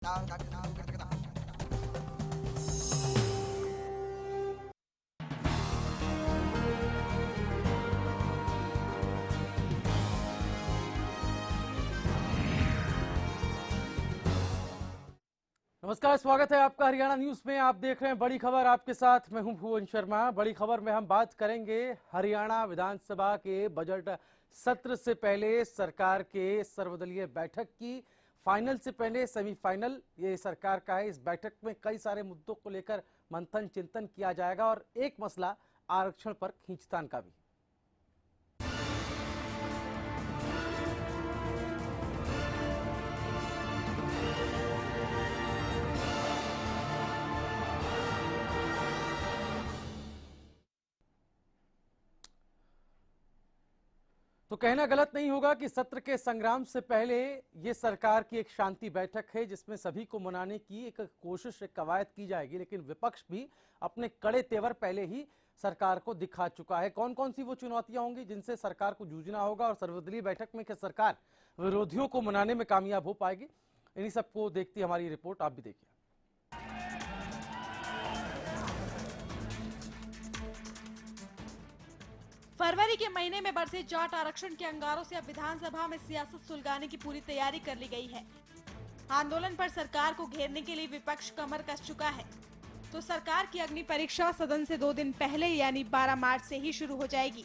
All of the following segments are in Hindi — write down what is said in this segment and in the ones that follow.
नमस्कार, स्वागत है आपका हरियाणा न्यूज में। आप देख रहे हैं बड़ी खबर, आपके साथ मैं हूं भुवन शर्मा। बड़ी खबर में हम बात करेंगे हरियाणा विधानसभा के बजट सत्र से पहले सरकार के सर्वदलीय बैठक की। फाइनल से पहले सेमीफाइनल ये सरकार का है। इस बैठक में कई सारे मुद्दों को लेकर मंथन चिंतन किया जाएगा और एक मसला आरक्षण पर खींचतान का भी। तो कहना गलत नहीं होगा कि सत्र के संग्राम से पहले ये सरकार की एक शांति बैठक है, जिसमें सभी को मनाने की एक कोशिश, एक कवायद की जाएगी। लेकिन विपक्ष भी अपने कड़े तेवर पहले ही सरकार को दिखा चुका है। कौन कौन सी वो चुनौतियां होंगी जिनसे सरकार को जूझना होगा और सर्वदलीय बैठक में क्या सरकार विरोधियों को मनाने में कामयाब हो पाएगी, इन्हीं सबको देखती हमारी रिपोर्ट। आप भी देखिए। फरवरी के महीने में बरसे जाट आरक्षण के अंगारों से अब विधानसभा में सियासत सुलगाने की पूरी तैयारी कर ली गई है। आंदोलन पर सरकार को घेरने के लिए विपक्ष कमर कस चुका है, तो सरकार की अग्नि परीक्षा सदन से 2 दिन पहले यानी 12 मार्च से ही शुरू हो जाएगी।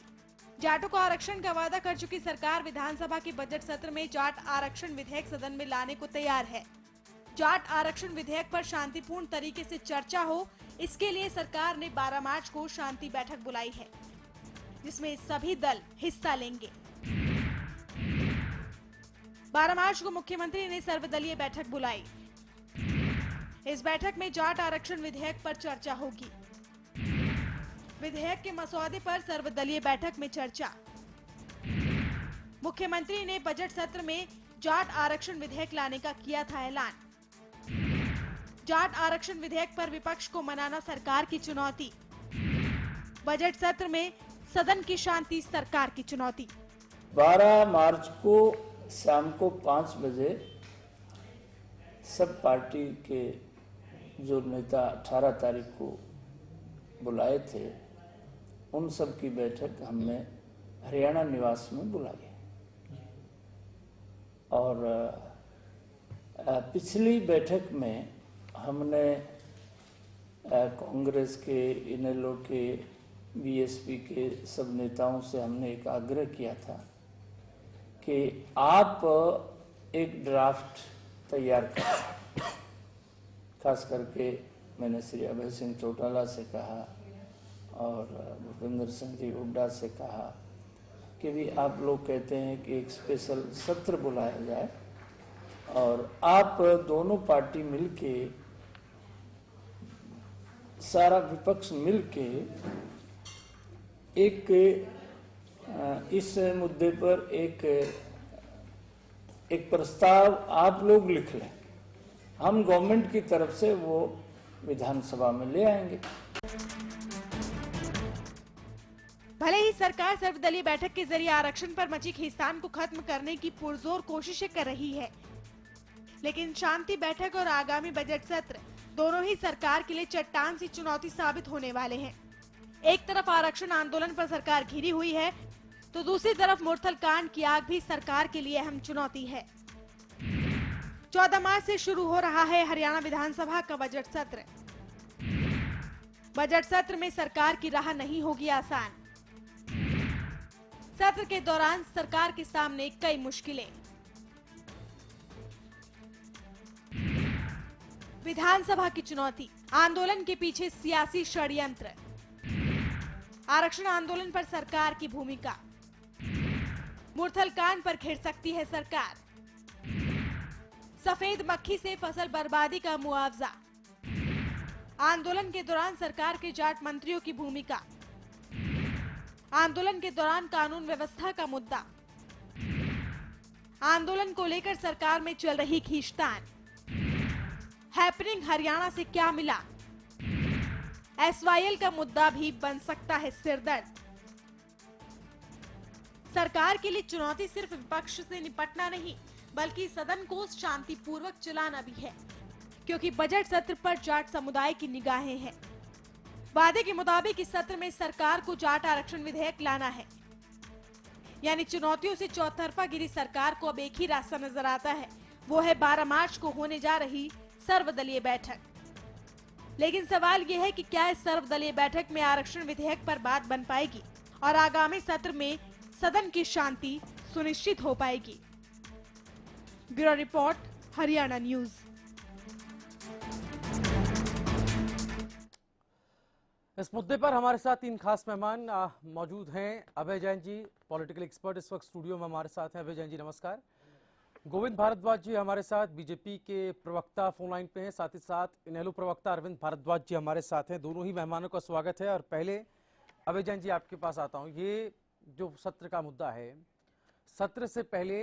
जाटों को आरक्षण का वादा कर चुकी सरकार विधानसभा के बजट सत्र में जाट आरक्षण विधेयक सदन में लाने को तैयार है। जाट आरक्षण विधेयक पर शांतिपूर्ण तरीके से चर्चा हो, इसके लिए सरकार ने 12 मार्च को शांति बैठक बुलाई है, जिसमें सभी दल हिस्सा लेंगे। 12 मार्च को मुख्यमंत्री ने सर्वदलीय बैठक बुलाई। इस बैठक में जाट आरक्षण विधेयक पर चर्चा होगी। विधेयक के मसौदे पर सर्वदलीय बैठक में चर्चा। मुख्यमंत्री ने बजट सत्र में जाट आरक्षण विधेयक लाने का किया था ऐलान। जाट आरक्षण विधेयक पर विपक्ष को मनाना सरकार की चुनौती। बजट सत्र में सदन की शांति सरकार की चुनौती। 12 मार्च को शाम को 5 बजे सब पार्टी के जो नेता 18 तारीख को बुलाए थे, उन सब की बैठक हमने हरियाणा निवास में बुलाई। और पिछली बैठक में हमने कांग्रेस के, इनेलो के, बीएसपी के सब नेताओं से हमने एक आग्रह किया था कि आप एक ड्राफ्ट तैयार करें। खास करके मैंने श्री अभय सिंह चौटाला से कहा और भूपेंद्र सिंह जी हुड्डा से कहा कि भी आप लोग कहते हैं कि एक स्पेशल सत्र बुलाया जाए और आप दोनों पार्टी मिलके, सारा विपक्ष मिलके एक इस मुद्दे पर एक प्रस्ताव आप लोग लिख लें। हम गवर्नमेंट की तरफ से वो विधानसभा में ले आएंगे। भले ही सरकार सर्वदलीय बैठक के जरिए आरक्षण पर मची खींचतान को खत्म करने की पुरजोर कोशिशें कर रही है, लेकिन शांति बैठक और आगामी बजट सत्र दोनों ही सरकार के लिए चट्टान सी चुनौती साबित होने वाले हैं। एक तरफ आरक्षण आंदोलन पर सरकार घिरी हुई है, तो दूसरी तरफ मुरथल कांड की आग भी सरकार के लिए अहम चुनौती है। 14 मार्च से शुरू हो रहा है हरियाणा विधानसभा का बजट सत्र। बजट सत्र में सरकार की राह नहीं होगी आसान। सत्र के दौरान सरकार के सामने कई मुश्किलें। विधानसभा की चुनौती, आंदोलन के पीछे सियासी षड्यंत्र, आरक्षण आंदोलन पर सरकार की भूमिका, मुरथल कांड पर घेर सकती है सरकार, सफेद मक्खी से फसल बर्बादी का मुआवजा, आंदोलन के दौरान सरकार के जाट मंत्रियों की भूमिका, आंदोलन के दौरान कानून व्यवस्था का मुद्दा, आंदोलन को लेकर सरकार में चल रही खींचतान, हैपनिंग हरियाणा से क्या मिला, एसवाईएल का मुद्दा भी बन सकता है सिरदर्द। सरकार के लिए चुनौती सिर्फ विपक्ष से निपटना नहीं, बल्कि सदन को शांतिपूर्वक चलाना भी है। क्योंकि बजट सत्र पर जाट समुदाय की निगाहें हैं। वादे के मुताबिक इस सत्र में सरकार को जाट आरक्षण विधेयक लाना है, यानी चुनौतियों से चौतरफा गिरी सरकार को अब एक ही रास्ता नजर आता है, वो है 12 मार्च को होने जा रही सर्वदलीय बैठक। लेकिन सवाल ये है कि क्या इस सर्वदलीय बैठक में आरक्षण विधेयक पर बात बन पाएगी और आगामी सत्र में सदन की शांति सुनिश्चित हो पाएगी। Bureau report, Haryana news. इस मुद्दे पर हमारे साथ 3 खास मेहमान मौजूद हैं। अभय जैन जी, पॉलिटिकल एक्सपर्ट, इस वक्त स्टूडियो में हमारे साथ हैं। अभय जैन जी नमस्कार। गोविंद भारद्वाज जी हमारे साथ, बीजेपी के प्रवक्ता फोन लाइन पे हैं। साथ ही साथ इनेलो प्रवक्ता अरविंद भारद्वाज जी हमारे साथ हैं। दोनों ही मेहमानों का स्वागत है। और पहले अभय जैन जी आपके पास आता हूँ। ये जो सत्र का मुद्दा है, सत्र से पहले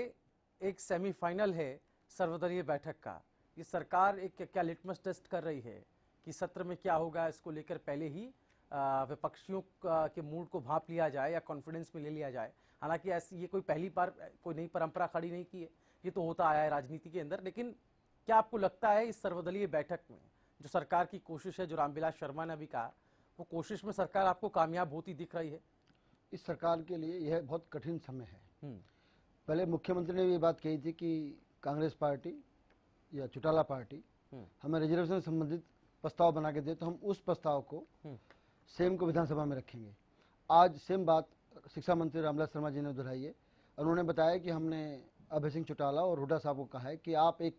एक सेमीफाइनल है सर्वदलीय बैठक का। ये सरकार एक क्या लिटमस टेस्ट कर रही है कि सत्र में क्या होगा, इसको लेकर पहले ही विपक्षियों के मूड को भांप लिया जाए या कॉन्फिडेंस में ले लिया जाए। हालांकि ऐसी ये कोई पहली बार कोई नई परंपरा खड़ी नहीं की है, ये तो होता आया है राजनीति के अंदर। लेकिन क्या आपको लगता है इस सर्वदलीय बैठक में जो सरकार की कोशिश है, जो रामविलास शर्मा ने अभी कहा, वो कोशिश में सरकार आपको कामयाब होती दिख रही है? इस सरकार के लिए यह बहुत कठिन समय है। पहले मुख्यमंत्री ने ये बात कही थी कि कांग्रेस पार्टी या चौटाला पार्टी हमें रिजर्वेशन संबंधित प्रस्ताव बना के दे तो हम उस प्रस्ताव को सेम को विधानसभा में रखेंगे। आज सेम बात शिक्षा मंत्री रामविलास शर्मा जी ने दोहराई है। उन्होंने बताया कि हमने अभय सिंह चौटाला और हुड्डा साहब को कहा है कि आप एक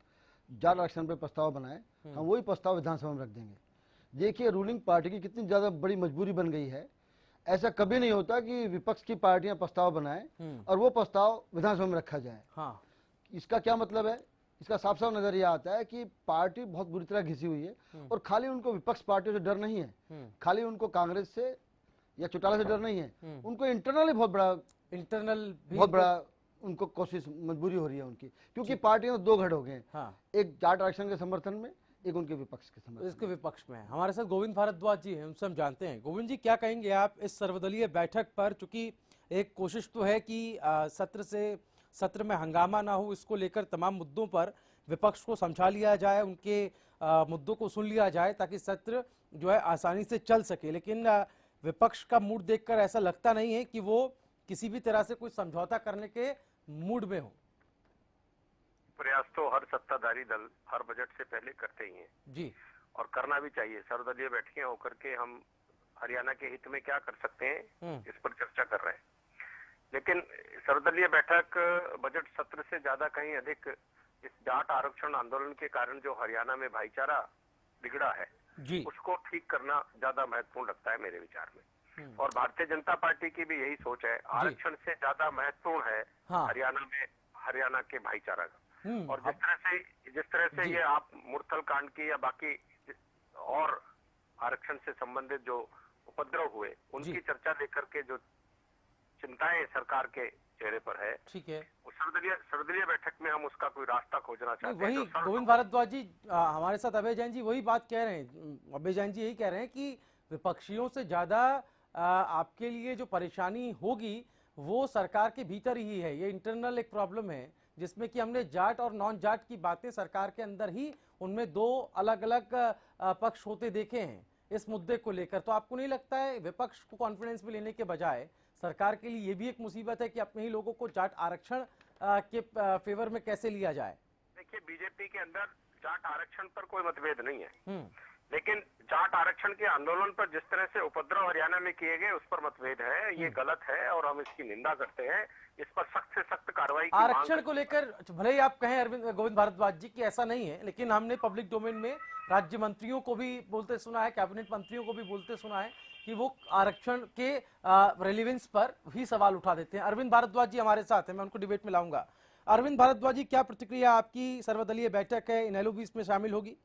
जाट आरक्षण पर प्रस्ताव बनाएं, हम वही प्रस्ताव विधानसभा में रख देंगे। देखिए रूलिंग पार्टी की कितनी ज़्यादा बड़ी मजबूरी बन गई है। ऐसा कभी नहीं होता कि विपक्ष की पार्टियां प्रस्ताव बनाएं और वो प्रस्ताव विधानसभा में रखा जाए। हाँ। इसका क्या मतलब है? इसका साफ साफ नजर यह आता है कि पार्टी बहुत बुरी तरह घिसी हुई है और खाली उनको विपक्ष पार्टियों से डर नहीं है, खाली उनको कांग्रेस से या चौटाला से डर नहीं है, उनको इंटरनली बहुत बड़ा उनको कोशिश मजबूरी हो रही है उनकी, क्योंकि पार्टियां 2 घड़ हो गए। हाँ। एक जाट आरक्षण के समर्थन में, एक उनके विपक्ष के समर्थन। इसके विपक्ष में हमारे साथ गोविंद भारद्वाज जी हैं, उनसे हम जानते हैं। गोविंद जी, क्या कहेंगे आप इस सर्वदलीय बैठक पर? चूंकि एक कोशिश तो है कि सत्र में हंगामा ना हो, इसको लेकर तमाम मुद्दों पर विपक्ष को समझा लिया जाए, उनके मुद्दों को सुन लिया जाए ताकि सत्र जो है आसानी से चल सके। लेकिन विपक्ष का मूड देखकर ऐसा लगता नहीं है कि वो किसी भी तरह से कोई समझौता करने के मूड में हो। प्रयास तो हर सत्ताधारी दल हर बजट से पहले करते ही हैं जी, और करना भी चाहिए। सर्वदलीय बैठकें होकर के हम हरियाणा के हित में क्या कर सकते हैं इस पर चर्चा कर रहे हैं। लेकिन सर्वदलीय बैठक बजट सत्र से ज्यादा कहीं अधिक इस जाट आरक्षण आंदोलन के कारण जो हरियाणा में भाईचारा बिगड़ा है जी, उसको ठीक करना ज्यादा महत्वपूर्ण लगता है मेरे विचार में। और भारतीय जनता पार्टी की भी यही सोच है। आरक्षण से ज्यादा महत्वपूर्ण है हरियाणा के भाईचारा का। और जिस तरह से ये आप मुरथल कांड की या बाकी और आरक्षण से संबंधित जो उपद्रव हुए उनकी चर्चा लेकर के जो चिंताएं सरकार के चेहरे पर है, ठीक है, उस सर्वदलीय बैठक में हम उसका कोई रास्ता खोजना चाहते हैं। वही गोविंद भारद्वाज जी हमारे साथ अभय जैन जी वही बात कह रहे हैं। अभय जैन जी यही कह रहे हैं कि विपक्षियों से ज्यादा आपके लिए जो परेशानी होगी वो सरकार के भीतर ही है। ये इंटरनल एक प्रॉब्लम है जिसमें कि हमने जाट और नॉन जाट की बातें सरकार के अंदर ही उनमें 2 अलग अलग पक्ष होते देखे हैं इस मुद्दे को लेकर। तो आपको नहीं लगता है विपक्ष को कॉन्फिडेंस में लेने के बजाय सरकार के लिए ये भी एक मुसीबत है कि अपने ही लोगों को जाट आरक्षण के फेवर में कैसे लिया जाए? देखिए, बीजेपी के अंदर जाट आरक्षण पर कोई मतभेद नहीं है, लेकिन जाट आरक्षण के आंदोलन पर जिस तरह से उपद्रव हरियाणा में किए गए उस पर मतभेद है। ये गलत है और हम इसकी निंदा करते हैं। इस पर सख्त से सख्त कार्रवाई की आरक्षण को लेकर भले ही आप कहें अरविंद गोविंद भारद्वाज जी की ऐसा नहीं है, लेकिन हमने पब्लिक डोमेन में राज्य मंत्रियों को भी बोलते सुना है, कैबिनेट मंत्रियों को भी बोलते सुना है कि वो आरक्षण के रेलिवेंस पर ही सवाल उठा देते हैं। अरविंद भारद्वाज जी हमारे साथ हैं, मैं उनको डिबेट में लाऊंगा। अरविंद भारद्वाज जी, क्या प्रतिक्रिया आपकी? सर्वदलीय बैठक है, इनेलो भी इसमें शामिल होगी?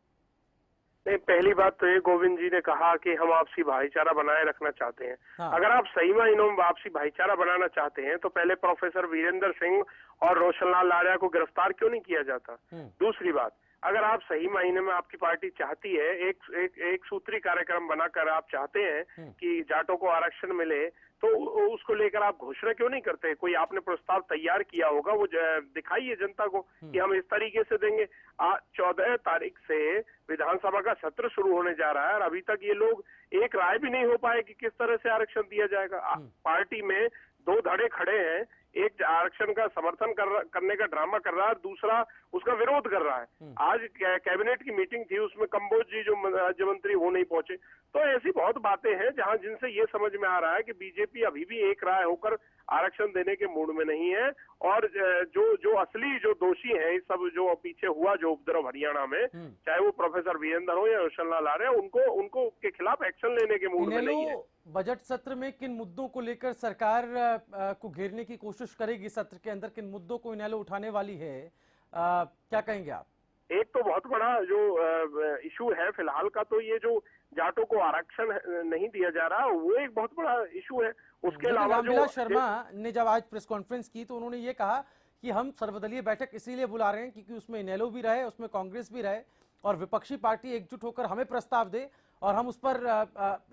नहीं, पहली बात तो ये गोविंद जी ने कहा कि हम आपसी भाईचारा बनाए रखना चाहते हैं। हाँ। अगर आप सही मायनों में आपसी भाईचारा बनाना चाहते हैं तो पहले प्रोफेसर वीरेंद्र सिंह और रोशनलाल लारिया को गिरफ्तार क्यों नहीं किया जाता? दूसरी बात, अगर आप सही मायने में आपकी पार्टी चाहती है एक सूत्री कार्यक्रम बनाकर आप चाहते हैं कि जाटों को आरक्षण मिले, तो उसको लेकर आप घोषणा क्यों नहीं करते? कोई आपने प्रस्ताव तैयार किया होगा, वो दिखाइए जनता को कि हम इस तरीके से देंगे। 14 तारीख से विधानसभा का सत्र शुरू होने जा रहा है और अभी तक ये लोग एक राय भी नहीं हो पाए कि किस तरह से आरक्षण दिया जाएगा। पार्टी में दो धड़े खड़े हैं, एक आरक्षण का समर्थन करने का ड्रामा कर रहा है, दूसरा उसका विरोध कर रहा है। आज कैबिनेट की मीटिंग थी, उसमें कंबोज जी जो राज्य मंत्री वो नहीं पहुंचे। तो ऐसी बहुत बातें हैं जहां जिनसे ये समझ में आ रहा है कि बीजेपी अभी भी एक राय होकर आरक्षण देने के मूड में नहीं है और जो असली जो दोषी हैं इस सब जो पीछे हुआ जो उपद्रव हरियाणा में, चाहे वो प्रोफेसर वीरेंद्र हो या रोशनलाल आर्य, उनको के खिलाफ एक्शन लेने के मूड में नहीं है। बजट सत्र में किन मुद्दों को लेकर सरकार को घेरने की कोशिश करेगी? सत्र के अंदर किन मुद्दों को इनेलो उठाने वाली है, क्या कहेंगे आप? एक तो बहुत बड़ा जो इशू है फिलहाल का, तो ये जो जाटों को आरक्षण नहीं दिया जा रहा, वो एक बहुत बड़ा इशू है। उसके अलावा रामविलास शर्मा ने जब आज प्रेस कॉन्फ्रेंस की तो उन्होंने ये कहा कि हम सर्वदलीय बैठक इसीलिए बुला रहे हैं क्योंकि उसमें इनेलो भी रहे, उसमें कांग्रेस भी रहे और विपक्षी पार्टी एकजुट होकर हमें प्रस्ताव दे और हम उस पर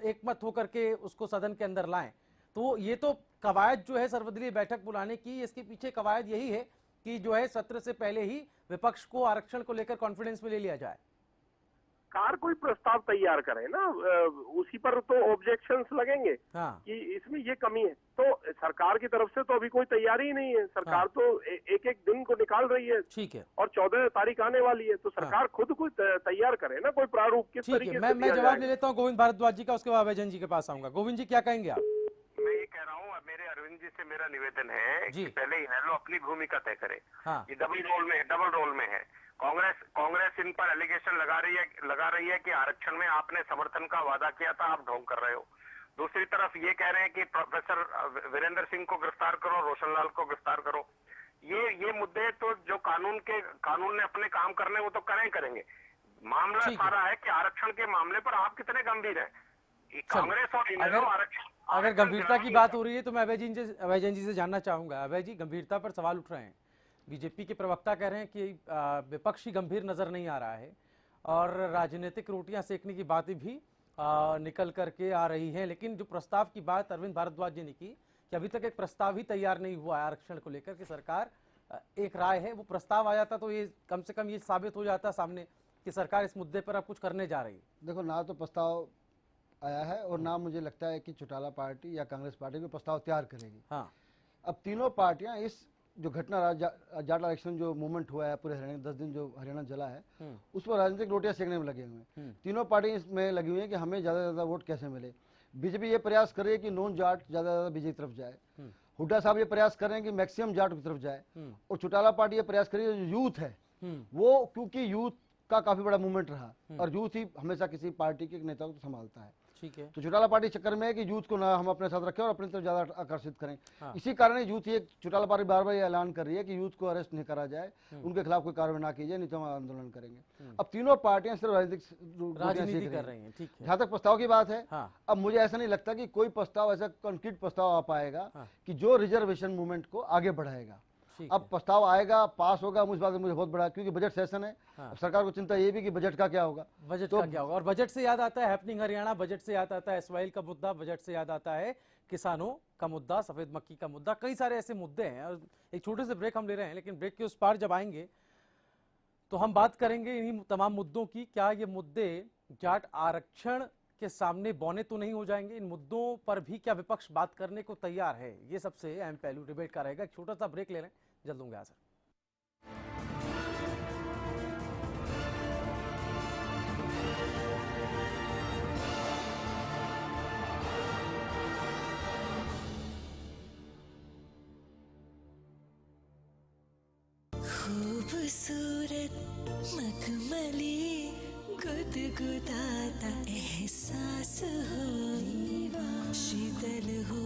एकमत होकर के उसको सदन के अंदर लाएं। तो ये तो कवायद जो है सर्वदलीय बैठक बुलाने की, इसके पीछे कवायद यही है कि जो है सत्र से पहले ही विपक्ष को आरक्षण को लेकर कॉन्फिडेंस में ले लिया जाए। सरकार कोई प्रस्ताव तैयार करे ना, उसी पर तो ऑब्जेक्शंस लगेंगे कि इसमें ये कमी है। तो सरकार की तरफ से तो अभी कोई तैयारी ही नहीं है। सरकार तो एक एक दिन को निकाल रही है, ठीक है, और 14 तारीख आने वाली है। तो सरकार खुद कोई तैयार करे ना, कोई प्रारूप किस तरीके से। मैं जवाब ले लेता हूँ गोविंद भारद्वाज जी का, उसके बाद वैजयंत जी के पास आऊंगा। गोविंद जी क्या कहेंगे आप? मैं ये कह रहा हूँ, मेरे अरविंद जी से मेरा निवेदन है कि पहले इनेलो अपनी भूमिका तय करे। ये डबल रोल में है। कांग्रेस इन पर एलिगेशन लगा रही है कि आरक्षण में आपने समर्थन का वादा किया था, आप ढोंग कर रहे हो। दूसरी तरफ ये कह रहे हैं कि प्रोफेसर वीरेंद्र सिंह को गिरफ्तार करो, रोशनलाल को गिरफ्तार करो। ये मुद्दे तो जो कानून ने अपने काम करने वो तो करेंगे। मामला सारा है कि आरक्षण के मामले पर आप कितने गंभीर हैं। कांग्रेस और इनेलो आरक्षण, अगर गंभीरता की बात हो रही है तो मैं अभय जी से जानना चाहूंगा। अभय जी, गंभीरता पर सवाल उठ रहे हैं। बीजेपी के प्रवक्ता कह रहे हैं कि विपक्षी गंभीर नजर नहीं आ रहा है और राजनीतिक रोटियां सेकने की बातें भी निकल करके आ रही हैं। लेकिन जो प्रस्ताव की बात अरविंद भारद्वाज जी ने की कि अभी तक एक प्रस्ताव ही तैयार नहीं हुआ है आरक्षण को लेकर कि सरकार एक राय है, वो प्रस्ताव आ जाता तो ये कम से कम ये साबित हो जाता सामने कि सरकार इस मुद्दे पर अब कुछ करने जा रही है। देखो, ना तो प्रस्ताव आया है और ना मुझे लगता है कि चौटाला पार्टी या कांग्रेस पार्टी कोई प्रस्ताव तैयार करेगी। अब तीनों पार्टियां इस जो घटना जाट इलेक्शन जो मूवमेंट हुआ है पूरे हरियाणा, 10 दिन जो हरियाणा जला है, उस पर राजनीतिक रोटियां सेकने में लगे हुए हैं। तीनों पार्टी इसमें लगी हुई है कि हमें ज्यादा से ज्यादा वोट कैसे मिले। बीजेपी ये प्रयास कर रही है कि नॉन जाट ज्यादा से ज्यादा बीजेपी की तरफ जाए। हुड्डा साहब ये प्रयास कर रहे हैं कि मैक्सिमम जाट की तरफ जाए। और चौटाला पार्टी ये प्रयास कर रही है जो यूथ है वो, क्योंकि यूथ का काफी बड़ा मूवमेंट रहा और यूथ ही हमेशा किसी पार्टी के नेता को संभालता है। ठीक है, तो चौटाला पार्टी चक्कर में है कि यूथ को ना हम अपने साथ रखें और अपनी तरफ ज्यादा आकर्षित करें। इसी कारण यूथ ये चौटाला पार्टी बार बार ऐलान कर रही है कि यूथ को अरेस्ट नहीं करा जाए, उनके खिलाफ कोई कार्रवाई ना की जाए, नहीं तो हम आंदोलन करेंगे। अब तीनों पार्टियां सिर्फ राजनीति कर रही हैं। ठीक है, जहां तक प्रस्ताव की बात है, अब मुझे ऐसा नहीं लगता कि कोई प्रस्ताव ऐसा कॉन्क्रीट प्रस्ताव आ पाएगा कि जो रिजर्वेशन मूवमेंट को आगे बढ़ाएगा। अब प्रस्ताव आएगा, पास होगा, मुझे बात मुझे बहुत बड़ा, क्योंकि बजट सेशन है। सरकार को चिंता ये भी कि बजट का क्या होगा, और बजट से याद आता है हैपनिंग हरियाणा, बजट से याद आता है एसवाइल का मुद्दा, बजट से याद आता है किसानों का मुद्दा, सफेद मक्की का मुद्दा, कई सारे ऐसे मुद्दे हैं। और एक छोटे से ब्रेक हम ले रहे हैं, लेकिन ब्रेक के उस पार जब आएंगे तो हम बात करेंगे इन्हीं तमाम मुद्दों की। क्या ये मुद्दे जाट आरक्षण के सामने बौने तो नहीं हो जाएंगे? इन मुद्दों पर भी क्या विपक्ष बात करने को तैयार है? ये सबसे अहम पहलू डिबेट का रहेगा। एक छोटा सा ब्रेक ले लें, जल्द होंगे हाजिर। खूबसूरत मखमली गुदगुदाता एहसास हो, शीतल हो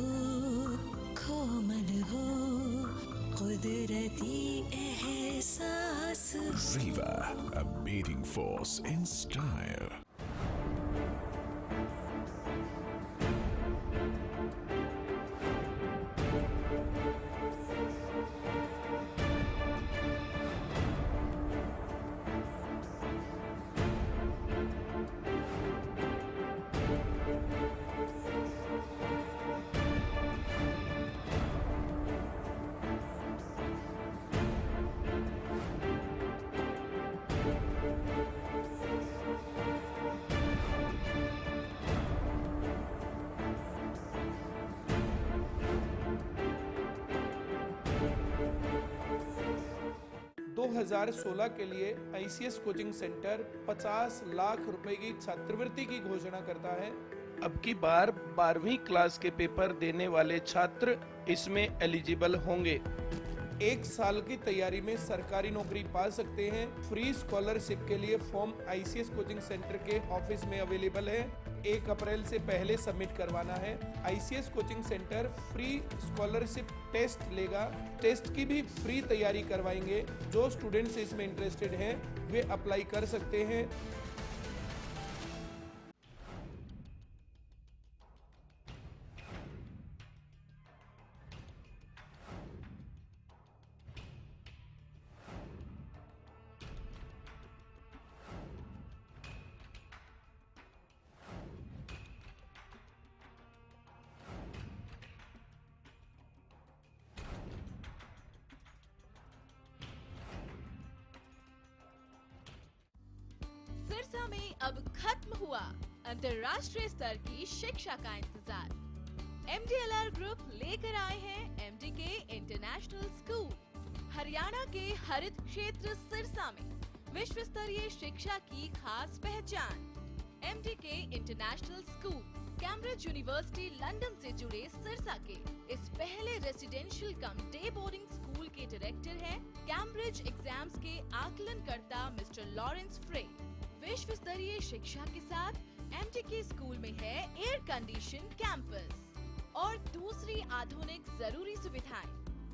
कोमल हो कुदरती एहसास। Riva, a beating force in style. 2016 के लिए ICS कोचिंग सेंटर 50 लाख रुपए की छात्रवृत्ति की घोषणा करता है। अब की बार 12वीं क्लास के पेपर देने वाले छात्र इसमें एलिजिबल होंगे। 1 साल की तैयारी में सरकारी नौकरी पा सकते हैं। फ्री स्कॉलरशिप के लिए फॉर्म ICS कोचिंग सेंटर के ऑफिस में अवेलेबल है। 1 अप्रैल से पहले सबमिट करवाना है। ICS coaching centre free scholarship test लेगा। टेस्ट की भी फ्री तैयारी करवाएंगे। जो स्टूडेंट्स इसमें इंटरेस्टेड हैं वे अप्लाई कर सकते हैं। सिरसा में अब खत्म हुआ अंतर्राष्ट्रीय स्तर की शिक्षा का इंतजार। MDLR ग्रुप लेकर आए हैं MDK इंटरनेशनल स्कूल। हरियाणा के हरित क्षेत्र सिरसा में विश्व स्तरीय शिक्षा की खास पहचान। MDK international school Cambridge university London से जुड़े सिरसा के इस पहले रेसिडेंशियल कम डे बोर्डिंग स्कूल के डायरेक्टर हैं कैम्ब्रिज एग्जाम्स के आकलनकर्ता मिस्टर लॉरेंस फ्रे। विश्व स्तरीय शिक्षा के साथ MDK स्कूल में है एयर कंडीशन कैंपस और दूसरी आधुनिक जरूरी सुविधाएं,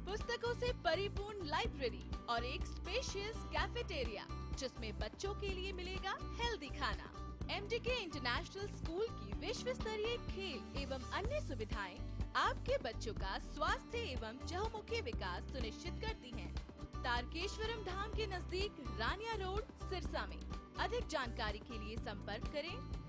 पुस्तकों से परिपूर्ण लाइब्रेरी और एक स्पेशियस कैफेटेरिया जिसमें बच्चों के लिए मिलेगा हेल्दी खाना। MDK इंटरनेशनल स्कूल की विश्व स्तरीय खेल एवं अन्य सुविधाएं आपके बच्चों का स्वास्थ्य एवं चहुमुखी विकास सुनिश्चित करती हैं। तारकेश्वरम धाम के नजदीक रानिया रोड सिरसा में। अधिक जानकारी के लिए संपर्क करें।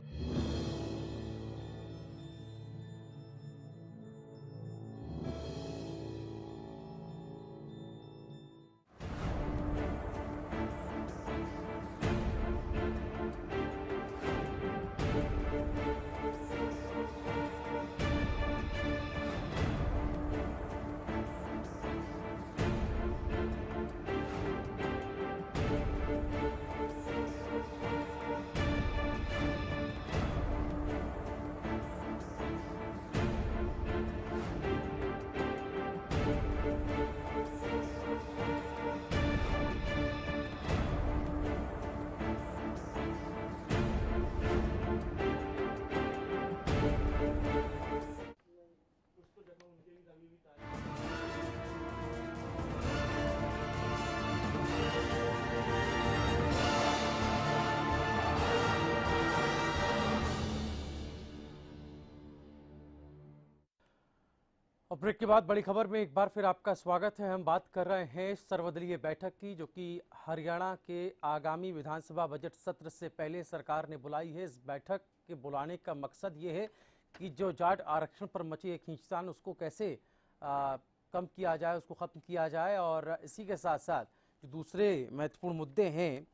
और ब्रेक के बाद बड़ी खबर में एक बार फिर आपका स्वागत है। हम बात कर रहे हैं सर्वदलीय बैठक की, जो कि हरियाणा के आगामी विधानसभा बजट सत्र से पहले सरकार ने बुलाई है। इस बैठक के बुलाने का मकसद ये है कि जो जाट आरक्षण पर मची एक खींचतान उसको कैसे कम किया जाए, उसको खत्म किया जाए, और इसी के साथ साथ जो दूसरे महत्वपूर्ण मुद्दे हैं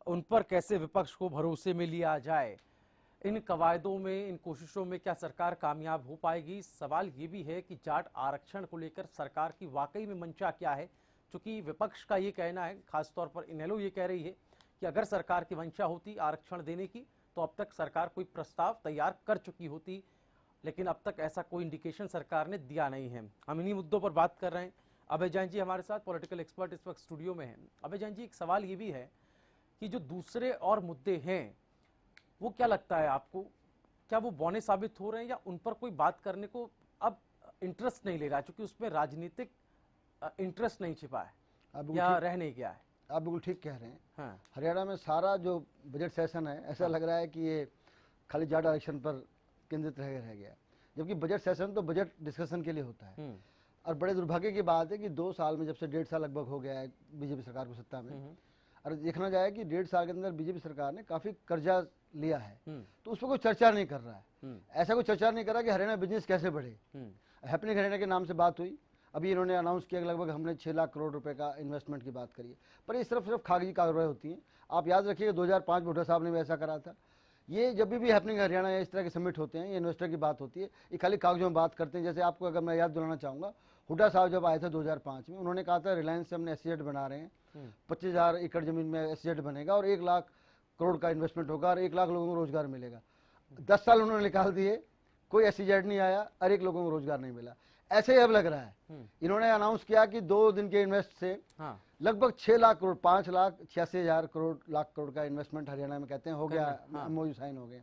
उन पर कैसे विपक्ष को भरोसे में लिया जाए। इन कवायदों में, इन कोशिशों में क्या सरकार कामयाब हो पाएगी? सवाल ये भी है कि जाट आरक्षण को लेकर सरकार की वाकई में मंशा क्या है, क्योंकि विपक्ष का ये कहना है, खासतौर पर इनेलो ये कह रही है कि अगर सरकार की मंशा होती आरक्षण देने की तो अब तक सरकार कोई प्रस्ताव तैयार कर चुकी होती, लेकिन अब तक ऐसा कोई इंडिकेशन सरकार ने दिया नहीं है। हम इन्हीं मुद्दों पर बात कर रहे हैं। अभय जैन जी हमारे साथ पॉलिटिकल एक्सपर्ट इस वक्त स्टूडियो में हैं। अभय जैन जी, एक सवाल ये भी है कि जो दूसरे और मुद्दे हैं वो क्या लगता है आपको, क्या वो बौने साबित हो रहे हैं या उन पर कोई बात करने को अब इंटरेस्ट नहीं ले रहा, क्योंकि उसमें राजनीतिक इंटरेस्ट नहीं छिपा है या रह नहीं गया है? आप बिल्कुल ठीक कह रहे हैं। हाँ। हरियाणा में सारा जो बजट सेशन है ऐसा लग रहा है कि ये खाली जाट आरक्षण पर केंद्रित रह गया, जबकि बजट सेशन तो बजट डिस्कशन के लिए होता है। और बड़े दुर्भाग्य की बात है कि 2 साल में, जब से 1.5 साल लगभग हो गया है बीजेपी सरकार को सत्ता में, और देखना जाए कि 1.5 साल के अंदर बीजेपी सरकार ने काफी कर्जा लिया है, तो उस पर कोई चर्चा नहीं कर रहा है। ऐसा कोई चर्चा नहीं कर रहा कि हरियाणा बिजनेस कैसे बढ़े। हैपनिंग हरियाणा के नाम से बात हुई, अभी इन्होंने अनाउंस किया कि लगभग हमने 6 लाख करोड़ रुपए का इन्वेस्टमेंट की बात करी है, पर ये सिर्फ कागजी कार्रवाई होती है। आप याद रखिएगा 2005 में हुड्डा साहब ने भी ऐसा करा था। ये जब भी हैपनिंग हरियाणा या इस तरह के समिट होते हैं, ये इन्वेस्टर की बात होती है, ये खाली कागजों में बात करते हैं। जैसे आपको अगर मैं याद दिलाना चाहूँगा, हुड्डा साहब जब आए थे 2005 में, उन्होंने कहा था रिलायंस से हमने एसईजेड बना रहे हैं 25,000 एकड़ जमीन में एसजेड बनेगा और 1 लाख करोड़ का इन्वेस्टमेंट होगा और 1 लाख लोगों को रोजगार मिलेगा। 10 साल उन्होंने निकाल दिए, कोई एसजेड नहीं आया और 1 लोगों को रोजगार नहीं मिला। ऐसे ही अब लग रहा है। इन्होंने अनाउंस किया कि 2 दिन के इन्वेस्ट से लगभग 6 लाख करोड़, 5,86,000 लाख करोड़ का इन्वेस्टमेंट हरियाणा में कहते हैं हो गया, एमओयू साइन हो गए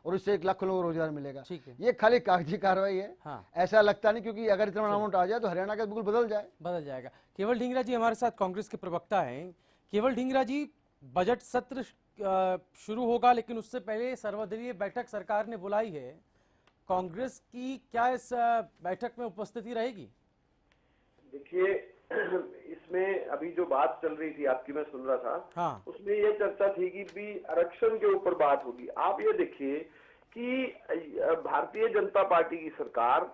और इससे 1 लाख लोगों को रोजगार मिलेगा। ये खाली कागजी कार्रवाई है, ऐसा लगता नहीं, क्योंकि अगर इतना अमाउंट आ जाए तो हरियाणा का बिल्कुल बदल जाएगा। केवल ढींगरा जी हमारे साथ कांग्रेस के प्रवक्ता हैं। केवल ढींगरा जी, बजट सत्र शुरू होगा लेकिन उससे पहले सर्वदलीय बैठक सरकार ने बुलाई है, कांग्रेस की क्या इस बैठक में उपस्थिति रहेगी? देखिए, इसमें अभी जो बात चल रही थी आपकी, मैं सुन रहा था, उसमें ये चर्चा थी कि भी आरक्षण के ऊपर बात होगी। आप ये देखिए कि भारतीय जनता पार्टी की सरकार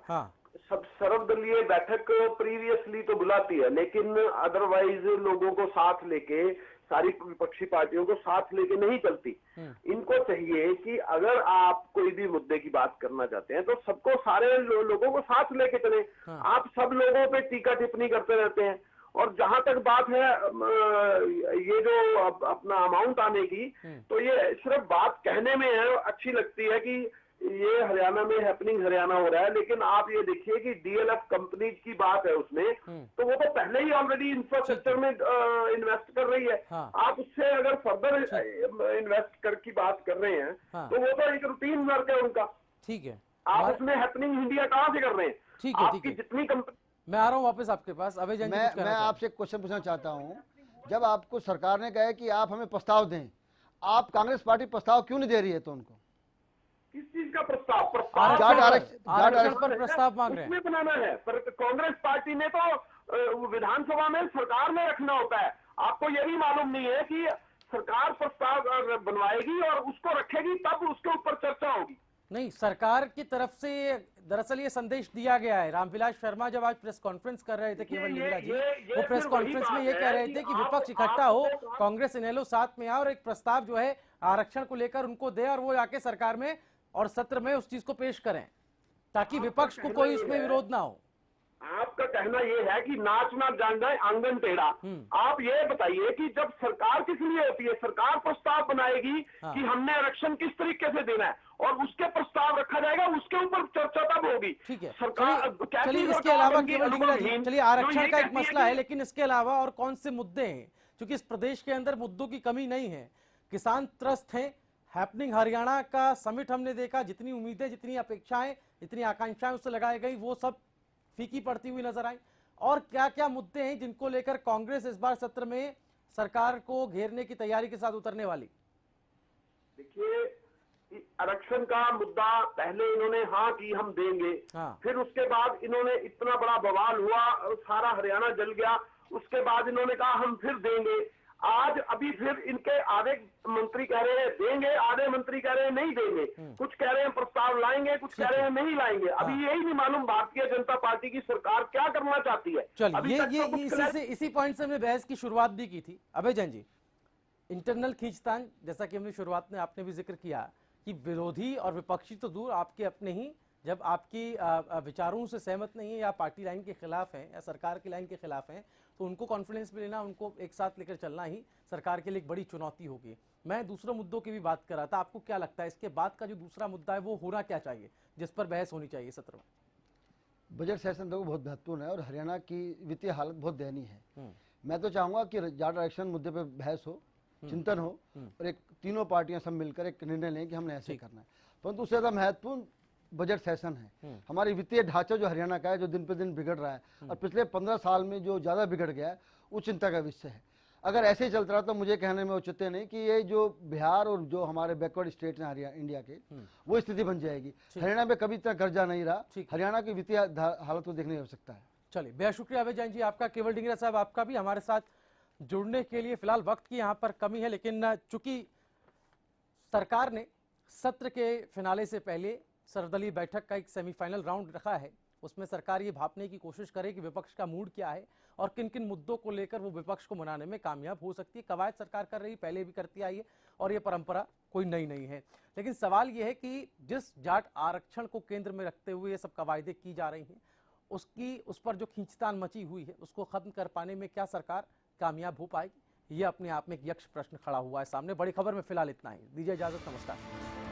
सब सर्वदलीय बैठक प्रीवियसली तो बुलाती है, लेकिन अदरवाइज लोगों को साथ लेके, सारी विपक्षी पार्टियों को साथ लेके नहीं चलती। इनको चाहिए कि अगर आप कोई भी मुद्दे की बात करना चाहते हैं तो सबको, सारे लोगों को साथ लेके चले। आप सब लोगों पे टीका टिप्पणी करते रहते हैं। और जहां तक बात है ये जो अपना अमाउंट आने की, तो ये सिर्फ बात कहने में है, अच्छी लगती है कि ये हरियाणा में हैपनिंग हरियाणा हो रहा है, लेकिन आप ये देखिए कि डीएलएफ कंपनी की बात है उसमें, तो वो तो पहले ही ऑलरेडी इंफ्रास्ट्रक्चर में इन्वेस्ट कर रही है। आप उससे अगर फर्दर इन्वेस्ट कर की बात कर रहे हैं तो वो तो एक रूटीन वर्क है उनका। ठीक है, आप उसमें हैपनिंग इंडिया कहाँ से कर रहे हैं? ठीक है, आपकी जितनी कंपनी, मैं आ रहा हूँ वापस आपके पास। अभय जैन, मैं आपसे एक क्वेश्चन पूछना चाहता हूँ। जब आपको सरकार ने कहा कि आप हमें प्रस्ताव दें, आप कांग्रेस पार्टी प्रस्ताव क्यों नहीं दे रही है? तो उनको किस चीज का प्रस्ताव आरक्षण पर प्रस्ताव मांग रहे हैं, उसमें बनाना है। पर कांग्रेस पार्टी ने तो विधानसभा में सरकार में रखना होता है। आपको ये भी मालूम नहीं है कि सरकार प्रस्ताव बनवाएगी और उसको रखेगी, तब उसके ऊपर चर्चा होगी। नहीं, सरकार की तरफ से दरअसल ये संदेश दिया गया है। रामविलास शर्मा जब आज प्रेस कॉन्फ्रेंस कर रहे थे, केवल ढींगरा जी, वो प्रेस कॉन्फ्रेंस में ये कह रहे थे कि विपक्ष इकट्ठा हो, कांग्रेस इनेलो साथ में आ और एक प्रस्ताव जो है आरक्षण को लेकर उनको दे और वो आके सरकार में और सत्र में उस चीज को पेश करें ताकि विपक्ष को कोई उसमें विरोध ना हो। आपका कहना यह है कि नाच ना जान जाए आंगन टेढ़ा। आप ये बताइए कि जब सरकार किस लिए होती है? सरकार प्रस्ताव बनाएगी कि हमने आरक्षण किस तरीके से देना है और उसके प्रस्ताव रखा जाएगा, उसके ऊपर चर्चा तब होगी। ठीक है, सरकार चलिए इसके अलावा केवल ढींगरा जी, चलिए आरक्षण का एक मसला है, लेकिन इसके अलावा और कौन से मुद्दे हैं? क्योंकि इस प्रदेश के अंदर मुद्दों की कमी नहीं है, किसान त्रस्त हैं। हैपनिंग हरियाणा का समिट हमने देखा, जितनी उम्मीदें, जितनी अपेक्षाएं, जितनी आकांक्षाएं उससे लगाई गई, वो सब फीकी पड़ती हुई नजर आई। और क्या क्या मुद्दे हैं जिनको लेकर कांग्रेस इस बार सत्र में सरकार को घेरने की तैयारी के साथ उतरने वाली? देखिए, आरक्षण का मुद्दा पहले इन्होंने हाँ की हम देंगे, फिर उसके बाद इन्होंने इतना बड़ा बवाल हुआ, सारा हरियाणा जल गया, उसके बाद इन्होंने कहा हम फिर देंगे। आज अभी फिर इनके आधे मंत्री कह रहे हैं देंगे, आधे मंत्री कह रहे हैं नहीं देंगे, कुछ कह रहे हैं प्रस्ताव लाएंगे, कुछ कह रहे हैं नहीं लाएंगे। अभी यही नहीं मालूम भारतीय जनता पार्टी की सरकार क्या करना चाहती है। चलिए, इसी पॉइंट से हमने बहस की शुरुआत भी की थी। अभय जैन जी, इंटरनल खींचतान, जैसा कि हमने शुरुआत में आपने भी जिक्र किया कि विरोधी और विपक्षी तो दूर, आपके अपने ही जब आपकी विचारों से सहमत नहीं है या पार्टी लाइन के खिलाफ है या सरकार की लाइन के खिलाफ है, तो उनको कॉन्फिडेंस में लेना, उनको एक साथ लेकर चलना ही सरकार के लिए एक बड़ी चुनौती होगी। मैं दूसरे मुद्दों की भी बात कर रहा था, आपको क्या लगता है इसके बाद का जो दूसरा मुद्दा है वो होना क्या चाहिए, जिस पर बहस होनी चाहिए सत्र में? बजट सेशन तो बहुत महत्वपूर्ण है और हरियाणा की वित्तीय हालत बहुत दयनीय है। मैं तो चाहूंगा कि जाट आरक्षण मुद्दे पर बहस हो, चिंतन हो और एक तीनों पार्टियां सब मिलकर एक निर्णय लें कि हमने ऐसे करना है। परंतु उससे ज्यादा महत्वपूर्ण बजट सेशन है। हमारी वित्तीय ढांचा जो हरियाणा का है, जो दिन पे दिन बिगड़ रहा है और पिछले 15 साल में जो ज्यादा बिगड़ गया है, वो चिंता का विषय है। अगर ऐसे ही चलता रहा तो मुझे कहने में औचित्य नहीं कि ये जो बिहार और जो हमारे बैकवर्ड स्टेट हैं हरियाणा इंडिया के, वो स्थिति बन जाएगी। हरियाणा में कभी इतना कर्जा नहीं रहा, हरियाणा की वित्तीय हालत को देखने की आवश्यकता है। चलिए, बेहद शुक्रिया अभय जैन जी आपका। केवल ढींगरा साहब आपका भी हमारे साथ जुड़ने के लिए। फिलहाल वक्त की यहाँ पर कमी है, लेकिन चूंकि सरकार ने सत्र के फिनाले से पहले सर्वदलीय बैठक का एक सेमीफाइनल राउंड रखा है, उसमें सरकार ये भांपने की कोशिश करे कि विपक्ष का मूड क्या है और किन किन मुद्दों को लेकर वो विपक्ष को मनाने में कामयाब हो सकती है। कवायद सरकार कर रही, पहले भी करती आई है और ये परंपरा कोई नई नहीं है। लेकिन सवाल ये है कि जिस जाट आरक्षण को केंद्र में रखते हुए ये सब कवायदें की जा रही हैं, उस पर जो खींचतान मची हुई है उसको खत्म कर पाने में क्या सरकार कामयाब हो पाएगी? ये अपने आप में एक यक्ष प्रश्न खड़ा हुआ है सामने। बड़ी खबर में फिलहाल इतना ही, दीजिए इजाजत, नमस्कार।